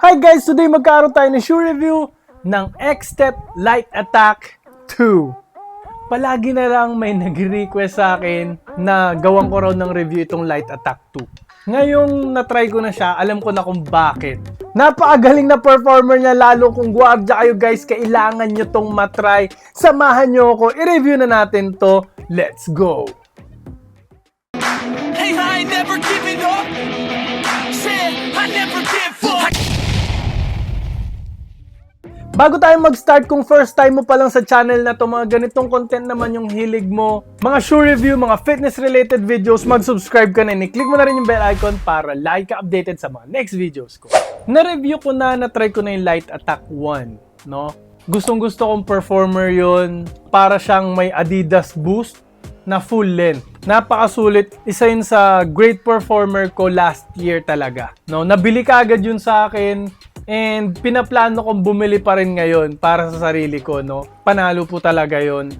Hi guys! Today magkaroon tayo ng shoe review ng X-Step Light Attack 2. Palagi na lang may nag-request sa akin na gawan ko raw ng review itong Light Attack 2. Ngayong na-try ko na siya, alam ko na kung bakit. Napakagaling na performer niya, lalo kung guardia kayo guys, kailangan nyo tong matry. Samahan nyo ako, i-review na natin to. Let's go! Hey, I ain't never giving up. Said I never give up. Bago tayo mag-start, kung first time mo pa lang sa channel na to, mga ganitong content naman yung hilig mo, mga shoe review, mga fitness-related videos, mag-subscribe ka na and i-click mo na rin yung bell icon para lagi ka updated sa mga next videos ko. Na-review ko na, na-try ko na yung Light Attack 1, no? Gustong-gusto kong performer yun, para siyang may Adidas Boost na full length. Napakasulit. Isa yun sa great performer ko last year talaga, no? Nabili ka agad yun sa akin. And pinaplano kong bumili pa rin ngayon para sa sarili ko, no? Panalo po talaga yon.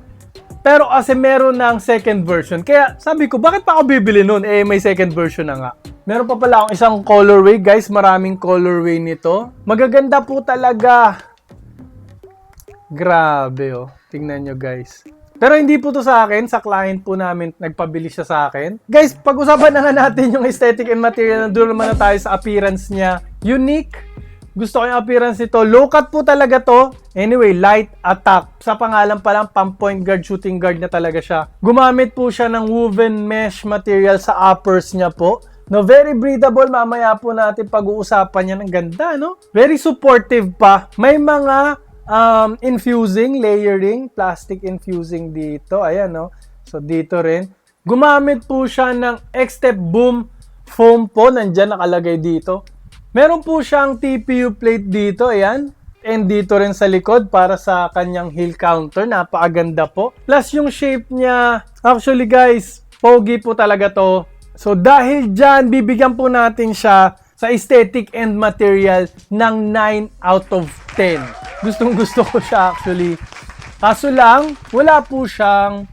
Pero kasi meron ng second version. Kaya sabi ko, bakit pa ako bibili nun? Eh, may second version na nga. Meron pa pala akong isang colorway, guys. Maraming colorway nito. Magaganda po talaga. Grabe, oh. Tingnan nyo, guys. Pero hindi po to sa akin. Sa client po namin, nagpabili siya sa akin. Guys, pag-usapan na nga natin yung aesthetic and material. Nandun naman na tayo sa appearance niya. Unique. Gusto ko yung appearance nito. Low cut po talaga to. Anyway, Light Attack. Sa pangalan pa lang, pang point guard, shooting guard na talaga siya. Gumamit po siya ng woven mesh material sa uppers niya po. No, very breathable. Mamaya po natin pag-uusapan niya. Ng ganda, no? Very supportive pa. May mga infusing, layering, plastic infusing dito. Ayan, no? So, dito rin. Gumamit po siya ng X-Step Boom foam po. Nandyan, nakalagay dito. Meron po siyang TPU plate dito, ayan. And dito rin sa likod para sa kanyang heel counter. Napakaganda po. Plus yung shape niya, actually guys, pogi po talaga to. So dahil dyan, bibigyan po natin siya sa aesthetic and material ng 9 out of 10. Gustong gusto ko siya actually. Kaso lang, wala po siyang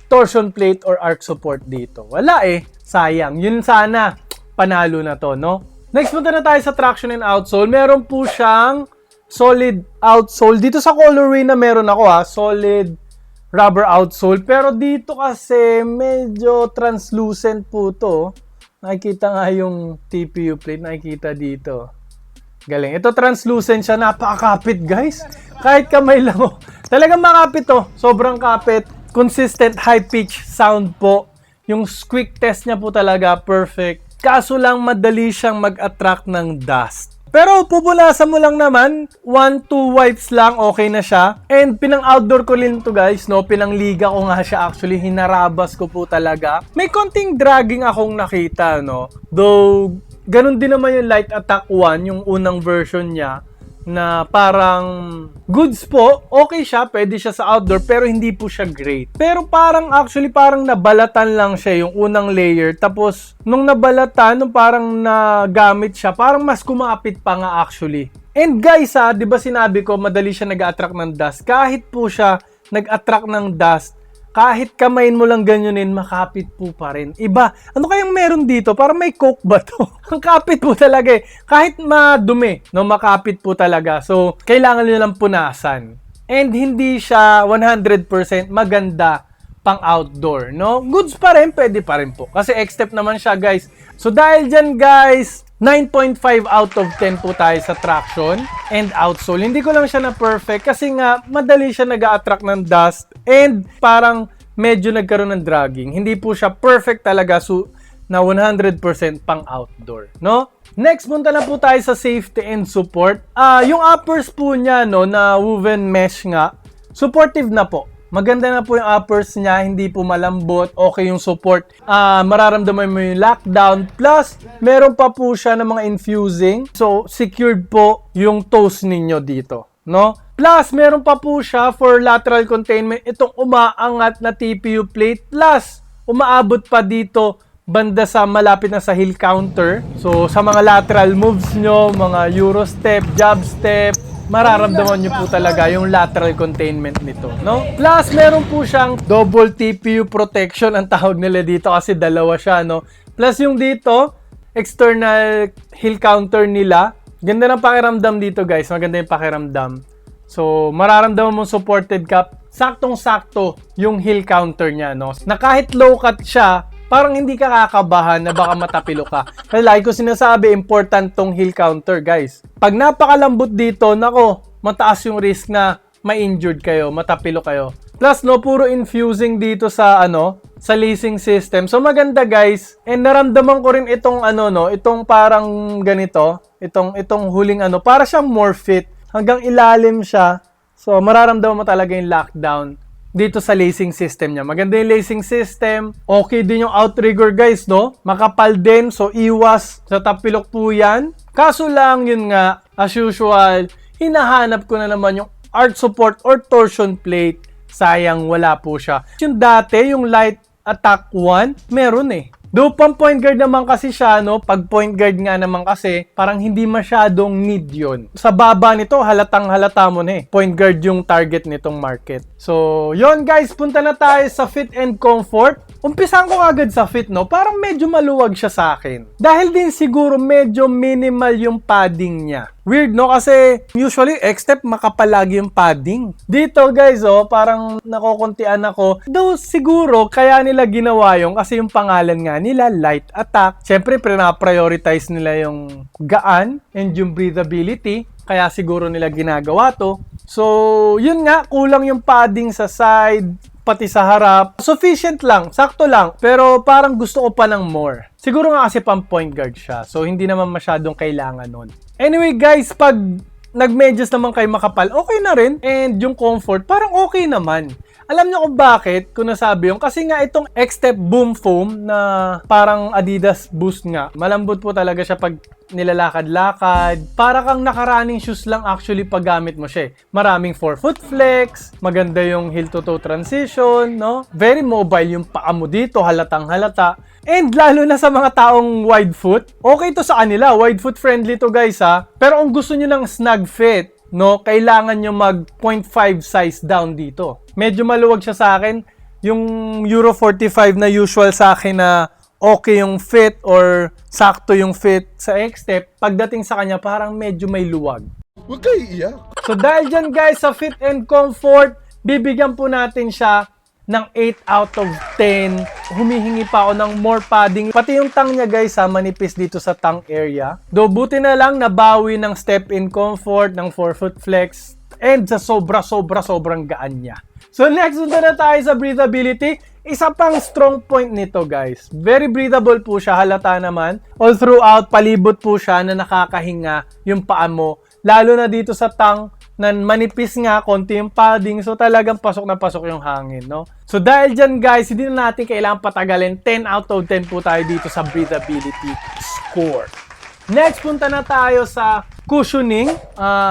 torsion plate or arch support dito. Wala eh. Sayang. Yun sana, panalo na to, no? Next, punta na tayo sa traction and outsole. Meron po siyang solid outsole. Dito sa colorway na meron ako solid rubber outsole. Pero dito kasi medyo translucent po to. Nakikita nga yung TPU plate. Nakikita dito. Galing. Ito translucent siya. Napakakapit guys. Kahit kamay lang mo. Talagang makapit to. Sobrang kapit. Consistent high pitch sound po. Yung squeak test niya po talaga perfect. Kaso lang madali siyang mag-attract ng dust. Pero pupunasan mo lang naman, 1-2 wipes lang, okay na siya. And pinang-outdoor ko rin to guys, no? Pinangliga ko nga siya actually, hinarabas ko po talaga. May konting dragging akong nakita, no? Though, ganun din naman yung Light Attack 1, yung unang version niya, na parang goods po, okay siya, pwede siya sa outdoor, pero hindi po siya great. Pero parang actually parang nabalatan lang siya yung unang layer, tapos nung nabalatan, nung parang nagamit siya, parang mas kumapit pa nga actually. And guys di ba sinabi ko madali siya nag-attract ng dust? Kahit po siya nag-attract ng dust, kahit kamayin mo lang ganyanin, makapit po pa rin. Iba, ano kayang meron dito? Parang may coke ba to? Ang kapit po talaga eh. Kahit madumi, no, makapit po talaga. So, kailangan nyo lang punasan. And hindi siya 100% maganda pang outdoor, no? Goods pa rin, pwede pa rin po. Kasi X-Step naman siya, guys. So, dahil dyan, guys, 9.5 out of 10 po tayo sa traction and outsole. Hindi ko lang siya na perfect kasi nga madali siya nag-a-attract ng dust and parang medyo nagkaroon ng dragging. Hindi po siya perfect talaga na 100% pang outdoor, no? Next, punta na po tayo sa safety and support. Yung uppers po niya, no, na woven mesh nga, supportive na po. Maganda na po yung uppers niya, hindi po malambot, okay yung support. Mararamdaman mo yung lockdown. Plus, meron pa po siya ng mga infusing. So, secured po yung toes ninyo dito, no? Plus, meron pa po siya for lateral containment. Itong umaangat na TPU plate. Plus, umaabot pa dito banda sa malapit na sa heel counter. So, sa mga lateral moves nyo, mga Euro step, jab step, mararamdaman nyo po talaga yung lateral containment nito, no? Plus, meron po siyang double TPU protection, ang tawag nila dito kasi dalawa siya, no? Plus, yung dito, external heel counter nila, Ganda ng pakiramdam dito guys. Maganda yung pakiramdam. So, mararamdaman mo supported ka. Saktong-sakto yung heel counter niya, no? Na kahit low cut siya, parang hindi ka kakabahan na baka matapilo ka. Kasi lagi ko sinasabi, important tong heel counter, guys. Pag napakalambot dito, nako, mataas yung risk na ma-injured kayo, matapilo kayo. Plus, no, puro infusing dito sa, sa lacing system. So, maganda, guys. And naramdaman ko rin itong, itong parang ganito. Itong huling, para siyang more fit. Hanggang ilalim siya. So, mararamdaman mo talaga yung lockdown dito sa lacing system niya. Maganda yung lacing system. Okay din yung outrigger, guys, no? Makapal din. So, iwas sa tapilok po yan. Kaso lang, yun nga, as usual, hinahanap ko na naman yung arch support or torsion plate. Sayang, wala po siya. Yung dati, yung light attack 1, meron eh. Though pang point guard naman kasi siya, no? Pag point guard nga naman kasi, parang hindi masyadong need yun. Sa baba nito, halatang halata mo na eh. Point guard yung target nitong market. So, yon guys, punta na tayo sa fit and comfort. Umpisan ko agad sa fit, no? Parang medyo maluwag siya sa akin. Dahil din siguro medyo minimal yung padding niya. Weird, no? Kasi usually, X-Step makapalagi yung padding. Dito, guys, parang nakokontian ako. Though siguro, kaya nila ginawa yung kasi yung pangalan nga nila, light attack. Siyempre, prioritize nila yung gaan and yung breathability. Kaya siguro nila ginagawa to. So, yun nga, kulang yung padding sa side, pati sa harap. Sufficient lang, sakto lang. Pero parang gusto ko pa ng more. Siguro nga kasi pang point guard siya. So, hindi naman masyadong kailangan nun. Anyway, guys, pag nag-medyas naman kayo makapal, okay na rin. And yung comfort, parang okay naman. Alam niyo kung bakit ko nasabi yung? Kasi nga itong X-Step Boom Foam na parang Adidas Boost nga. Malambot po talaga siya pag nilalakad-lakad. Para kang naka-running shoes lang actually pag gamit mo siya. Maraming forefoot flex, maganda yung heel-to-toe transition, no? Very mobile yung paa mo dito, halatang halata. And lalo na sa mga taong wide foot, okay to sa kanila. Wide foot friendly to guys ha. Pero kung gusto nyo ng snug fit, no, kailangan nyo mag 0.5 size down dito. Medyo maluwag siya sa akin. Yung Euro 45 na usual sa akin na okay yung fit or sakto yung fit sa X-Step, pagdating sa kanya parang medyo may luwag. Huwag kayo iiyak. So dahil dyan guys sa fit and comfort, bibigyan po natin siya ng 8 out of 10. Humihingi pa ako ng more padding. Pati yung tongue niya guys manipis dito sa tongue area. Do buti na lang nabawi ng step in comfort, ng forefoot flex, and sa sobrang gaan niya. So next, punta na tayo sa breathability. Isa pang strong point nito guys. Very breathable po siya, halata naman. All throughout, palibot po siya na nakakahinga yung paa mo. Lalo na dito sa tongue, na manipis nga, konti yung padding. So talagang pasok na pasok yung hangin, no? So dahil dyan guys, hindi na natin kailangan patagalin. 10 out of 10 po tayo dito sa breathability score. Next, punta na tayo sa cushioning.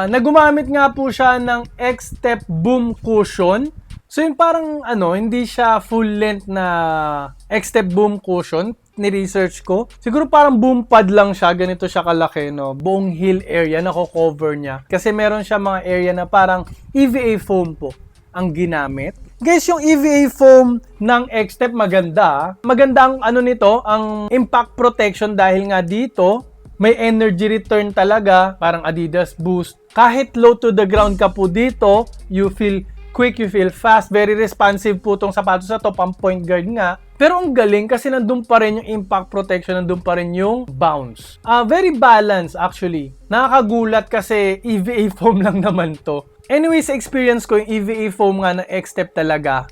Nagumamit nga po siya ng X-Step Boom Cushion. So yung parang hindi siya full length na X-Step Boom Cushion. Ni-research ko. Siguro parang boom pad lang siya. Ganito siya kalaki, no? Buong heel area, nako-cover niya. Kasi meron siya mga area na parang EVA foam po ang ginamit. Guys, yung EVA foam ng X-Step maganda. Maganda ang nito, ang impact protection dahil nga dito, may energy return talaga, parang Adidas Boost. Kahit low to the ground ka po dito, you feel quick, you feel fast, very responsive po tong sapatos na to, pang point guard nga. Pero ang galing kasi nandun pa rin yung impact protection, nandun pa rin yung bounce. Very balanced actually. Nakakagulat kasi EVA foam lang naman to. Anyway, sa experience ko, yung EVA foam nga ng X-Step talaga,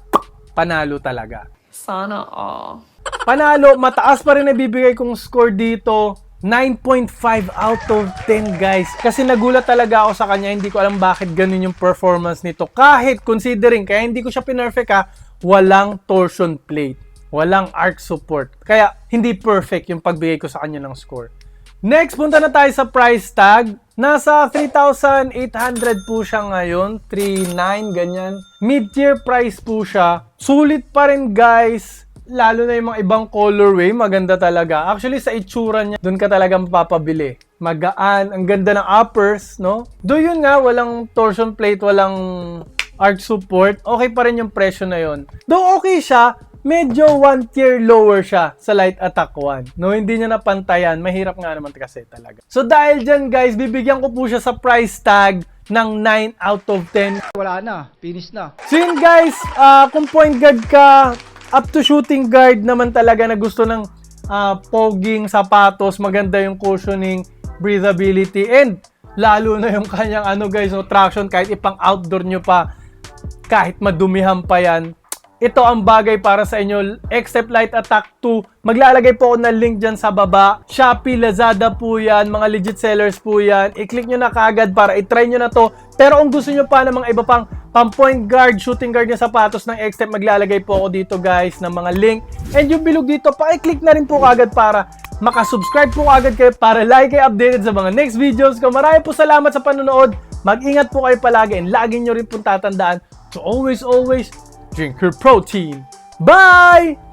panalo talaga. Sana all. Panalo, mataas pa rin nabibigay kong score dito. 9.5 out of 10 guys. Kasi nagulat talaga ako sa kanya. Hindi ko alam bakit ganun yung performance nito. Kahit considering, kaya hindi ko siya pinerfect walang torsion plate. Walang arch support. Kaya hindi perfect yung pagbigay ko sa kanya ng score. Next, punta na tayo sa price tag. Nasa 3,800 po siya ngayon. 3,900, ganyan. Mid-tier price po siya. Sulit pa rin guys. Lalo na yung mga ibang colorway, maganda talaga. Actually, sa itsura niya, doon ka talaga mapapabili. Magaan, ang ganda ng uppers, no? Do yun nga, walang torsion plate, walang arch support. Okay pa rin yung presyo na yon. Though okay siya, medyo 1 tier lower siya sa Light Attack 1. No, hindi niya napantayan. Mahirap nga naman kasi talaga. So dahil dyan guys, bibigyan ko po siya sa price tag ng 9 out of 10. Wala na, finish na. So yun guys, kung point guard ka, up to shooting guard naman talaga na gusto ng poging sapatos, maganda yung cushioning, breathability, and lalo na yung kanyang guys, no, traction kahit ipang outdoor nyo pa, kahit madumihan pa yan. Ito ang bagay para sa inyo. Xstep Light Attack 2. Maglalagay po ako ng link dyan sa baba. Shopee, Lazada po yan. Mga legit sellers po yan. I-click nyo na kaagad para i-try nyo na to. Pero kung gusto nyo pa ng mga iba pang point guard, shooting guard na sapatos ng Xstep, maglalagay po ako dito guys ng mga link. And yung bilog dito, pa-i-click na rin po kaagad para makasubscribe po kaagad kayo para lagi kayo updated sa mga next videos ko. Maraming po salamat sa panonood. Mag-ingat po kayo palagi and lagi nyo rin po tatandaan to always drink your protein. Bye!